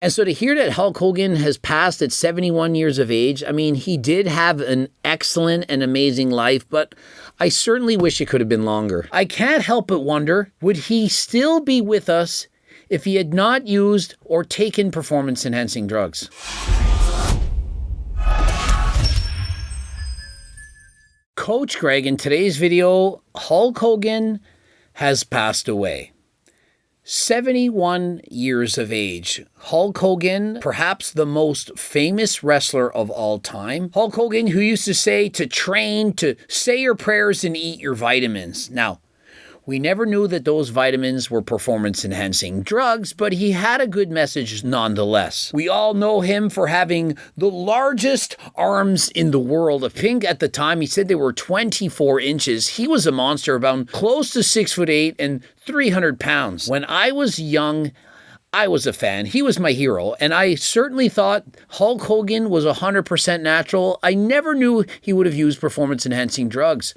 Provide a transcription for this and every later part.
And so to hear that Hulk Hogan has passed at 71 years of age, I mean, he did have an excellent and amazing life, but I certainly wish it could have been longer. I can't help but wonder, would he still be with us if he had not used or taken performance-enhancing drugs? Coach Greg, in today's video, Hulk Hogan has passed away. 71 years of age. Hulk Hogan, perhaps the most famous wrestler of all time. Hulk Hogan, who used to say to train, to say your prayers and eat your vitamins. Now, we never knew that those vitamins were performance-enhancing drugs, but he had a good message nonetheless. We all know him for having the largest arms in the world. I think at the time he said they were 24 inches. He was a monster, about close to 6'8" and 300 pounds. When I was young, I was a fan. He was my hero, and I certainly thought Hulk Hogan was 100% natural. I never knew he would have used performance-enhancing drugs.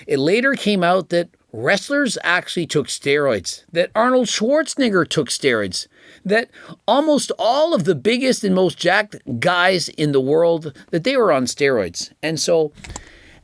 It later came out that wrestlers actually took steroids, that Arnold Schwarzenegger took steroids, that almost all of the biggest and most jacked guys in the world, that they were on steroids. And so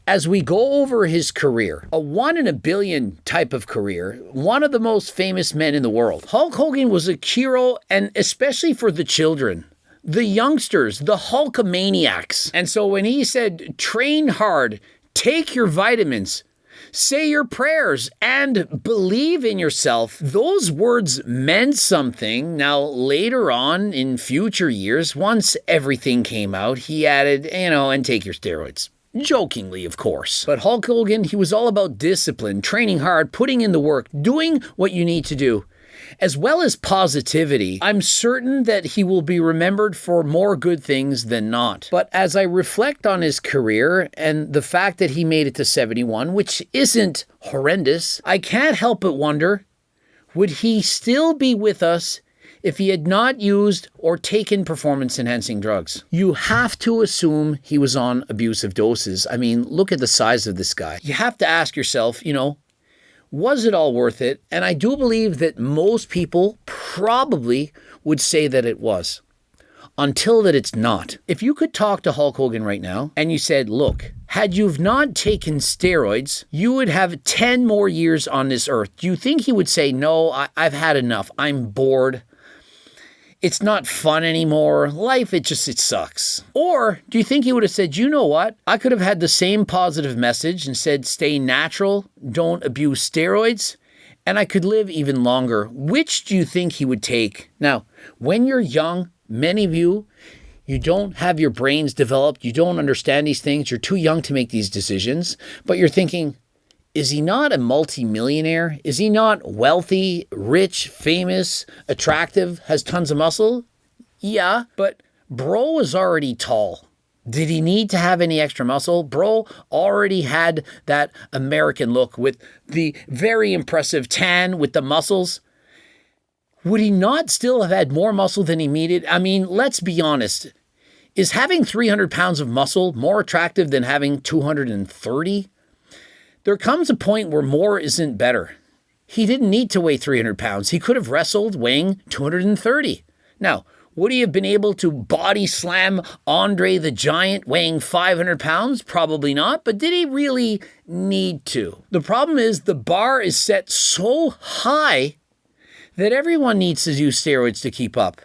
as we go over his career, a 1 in a billion type of career, one of the most famous men in the world, Hulk Hogan was a hero, and especially for the children, the youngsters, the Hulkamaniacs. And so when he said, train hard, take your vitamins, say your prayers, and believe in yourself, those words meant something. Now, later on in future years, once everything came out, he added, and take your steroids. Jokingly, of course. But Hulk Hogan, he was all about discipline, training hard, putting in the work, doing what you need to do, as well as positivity. I'm certain that he will be remembered for more good things than not. But as I reflect on his career and the fact that he made it to 71, which isn't horrendous, I can't help but wonder, would he still be with us if he had not used or taken performance-enhancing drugs? You have to assume he was on abusive doses. I mean, look at the size of this guy. You have to ask yourself, was it all worth it? And I do believe that most people probably would say that it was, until that it's not. If you could talk to Hulk Hogan right now and you said, look, had you not taken steroids, you would have 10 more years on this earth. Do you think he would say, no, I've had enough. I'm bored. It's not fun anymore. Life, it sucks. Or do you think he would have said, you know what? I could have had the same positive message and said, stay natural, don't abuse steroids, and I could live even longer. Which do you think he would take? Now, when you're young, many of you don't have your brains developed. You don't understand these things. You're too young to make these decisions. But you're thinking, is he not a multimillionaire? Is he not wealthy, rich, famous, attractive, has tons of muscle? Yeah, but bro was already tall. Did he need to have any extra muscle? Bro already had that American look with the very impressive tan with the muscles. Would he not still have had more muscle than he needed? I mean, let's be honest. Is having 300 pounds of muscle more attractive than having 230? There comes a point where more isn't better. He didn't need to weigh 300 pounds. He could have wrestled weighing 230. Now, would he have been able to body slam Andre the Giant weighing 500 pounds? Probably not, but did he really need to? The problem is the bar is set so high that everyone needs to use steroids to keep up.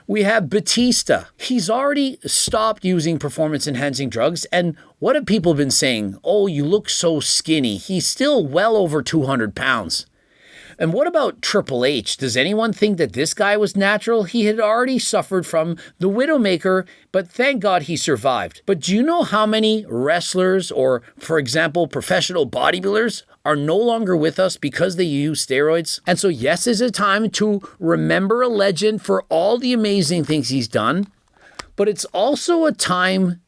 We have Batista. He's already stopped using performance-enhancing drugs, and what have people been saying? Oh, you look so skinny. He's still well over 200 pounds. And what about Triple H? Does anyone think that this guy was natural? He had already suffered from the Widowmaker, but thank God he survived. But do you know how many wrestlers or, for example, professional bodybuilders are no longer with us because they use steroids? And so yes, it's a time to remember a legend for all the amazing things he's done, but it's also a time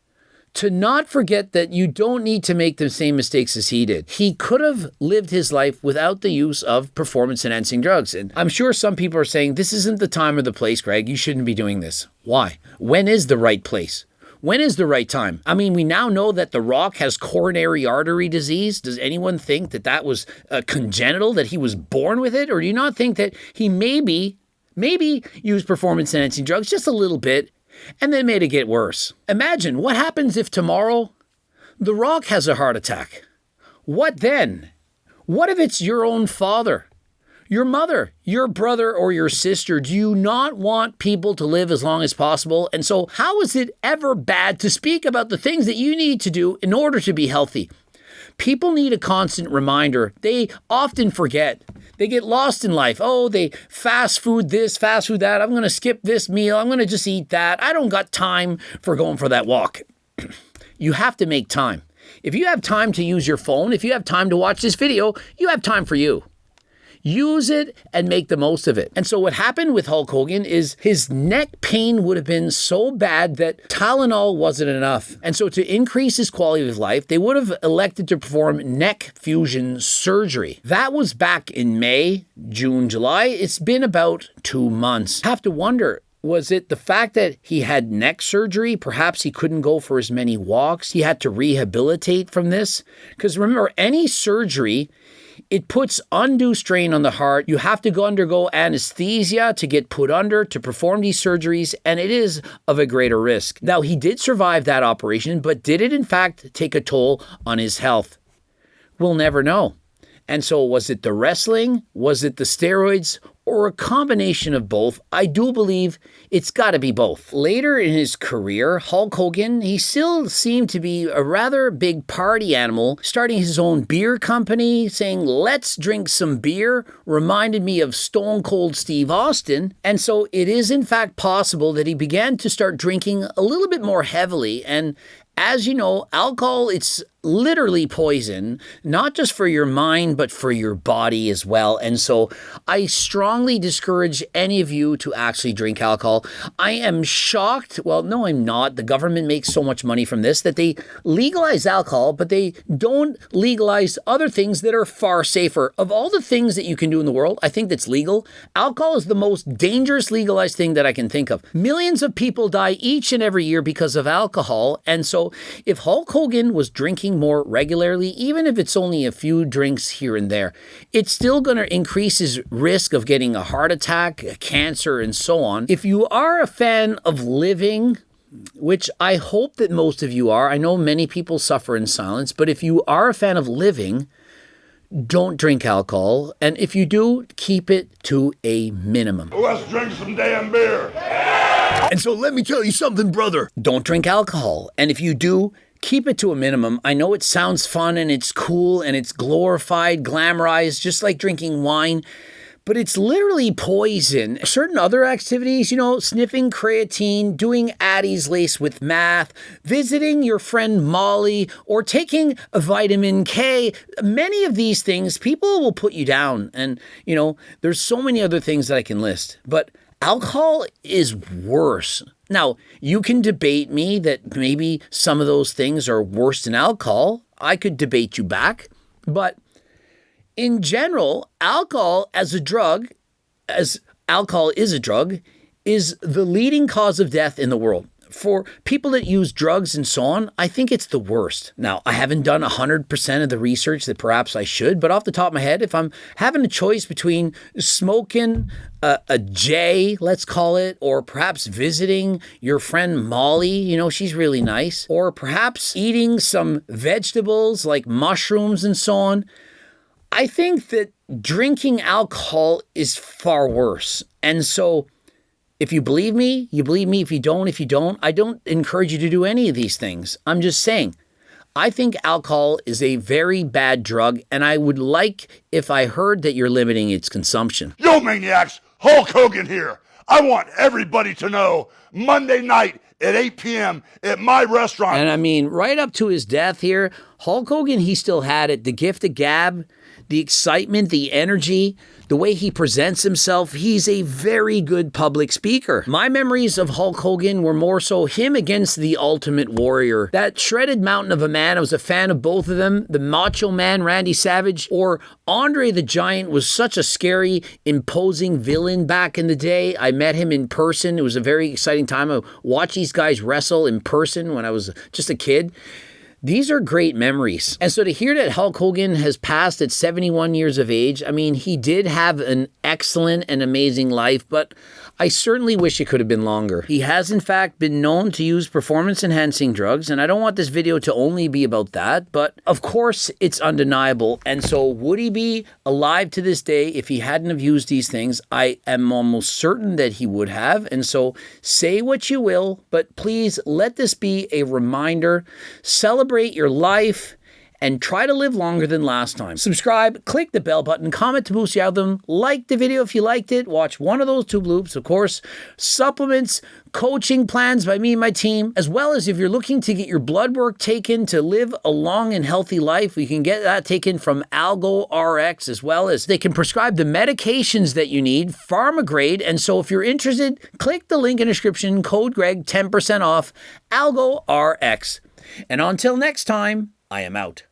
to not forget that you don't need to make the same mistakes as he did. He could have lived his life without the use of performance-enhancing drugs. And I'm sure some people are saying, this isn't the time or the place, Greg. You shouldn't be doing this. Why? When is the right place? When is the right time? I mean, we now know that The Rock has coronary artery disease. Does anyone think that that was congenital, that he was born with it? Or do you not think that he maybe Maybe use performance-enhancing drugs just a little bit, and then made it get worse. Imagine what happens if tomorrow The Rock has a heart attack. What then? What if it's your own father, your mother, your brother, or your sister? Do you not want people to live as long as possible? And so how is it ever bad to speak about the things that you need to do in order to be healthy? People need a constant reminder. They often forget. They get lost in life. Oh, they fast food this, fast food that. I'm going to skip this meal. I'm going to just eat that. I don't got time for going for that walk. You have to make time. If you have time to use your phone, if you have time to watch this video, you have time for you. Use it and make the most of it. And so what happened with Hulk Hogan is his neck pain would have been so bad that Tylenol wasn't enough. And so to increase his quality of life, they would have elected to perform neck fusion surgery. That was back in May, June, July. It's been about 2 months. I have to wonder, was it the fact that he had neck surgery? Perhaps he couldn't go for as many walks. He had to rehabilitate from this. Because remember, any surgery, it puts undue strain on the heart. You have to undergo anesthesia to get put under to perform these surgeries, and it is of a greater risk. Now, he did survive that operation, but did it in fact take a toll on his health? We'll never know. And so was it the wrestling? Was it the steroids? Or a combination of both? I do believe it's got to be both. Later in his career, Hulk Hogan, he still seemed to be a rather big party animal, starting his own beer company, saying, let's drink some beer, reminded me of Stone Cold Steve Austin. And so it is in fact possible that he began to start drinking a little bit more heavily. And as you know, alcohol, it's literally poison, not just for your mind, but for your body as well. And so I strongly discourage any of you to actually drink alcohol. I am shocked. Well, no, I'm not. The government makes so much money from this that they legalize alcohol, but they don't legalize other things that are far safer. Of all the things that you can do in the world, I think that's legal, alcohol is the most dangerous legalized thing that I can think of. Millions of people die each and every year because of alcohol. And so if Hulk Hogan was drinking more regularly, even if it's only a few drinks here and there, it's still going to increase his risk of getting a heart attack, a cancer, and so on. If you are a fan of living, which I hope that most of you are, I know many people suffer in silence, but if you are a fan of living, don't drink alcohol. And if you do, keep it to a minimum. Let's drink some damn beer. And so let me tell you something, brother. Don't drink alcohol. And if you do, keep it to a minimum. I know it sounds fun and it's cool and it's glorified, glamorized, just like drinking wine, but it's literally poison. Certain other activities, sniffing creatine, doing Addies laced with math, visiting your friend Molly, or taking a vitamin K. Many of these things, people will put you down. And, there's so many other things that I can list, but alcohol is worse. Now, you can debate me that maybe some of those things are worse than alcohol. I could debate you back. But in general, alcohol as a drug, as alcohol is a drug, is the leading cause of death in the world. For people that use drugs and so on, I think it's the worst. Now, I haven't done 100% of the research that perhaps I should, but off the top of my head, if I'm having a choice between smoking a J, let's call it, or perhaps visiting your friend Molly, she's really nice, or perhaps eating some vegetables like mushrooms and so on, I think that drinking alcohol is far worse. And so if you believe me, you believe me. If you don't, I don't encourage you to do any of these things. I'm just saying, I think alcohol is a very bad drug, and I would like if I heard that you're limiting its consumption. Yo, maniacs, Hulk Hogan here. I want everybody to know Monday night at 8 p.m. at my restaurant. And I mean, right up to his death here, Hulk Hogan, he still had it. The gift of gab, the excitement, the energy, the way he presents himself. He's a very good public speaker. My memories of Hulk Hogan were more so him against the Ultimate Warrior. That shredded mountain of a man, I was a fan of both of them. The Macho Man, Randy Savage, or Andre the Giant was such a scary, imposing villain back in the day. I met him in person. It was a very exciting time. I watched these guys wrestle in person when I was just a kid. These are great memories. And so to hear that Hulk Hogan has passed at 71 years of age, I mean, he did have an excellent and amazing life, but I certainly wish it could have been longer. He has, in fact, been known to use performance-enhancing drugs, and I don't want this video to only be about that, but of course, it's undeniable. And so would he be alive to this day if he hadn't have used these things? I am almost certain that he would have. And so say what you will, but please let this be a reminder. Celebrate your life and try to live longer than last time. Subscribe, click the bell button, comment to boost the algorithm, like the video if you liked it, watch one of those 2 bloops, of course, supplements, coaching plans by me and my team, as well as if you're looking to get your blood work taken to live a long and healthy life, we can get that taken from Algo RX, as well as they can prescribe the medications that you need, pharma grade. And so if you're interested, click the link in the description, code Greg, 10% off, Algo RX. And until next time, I am out.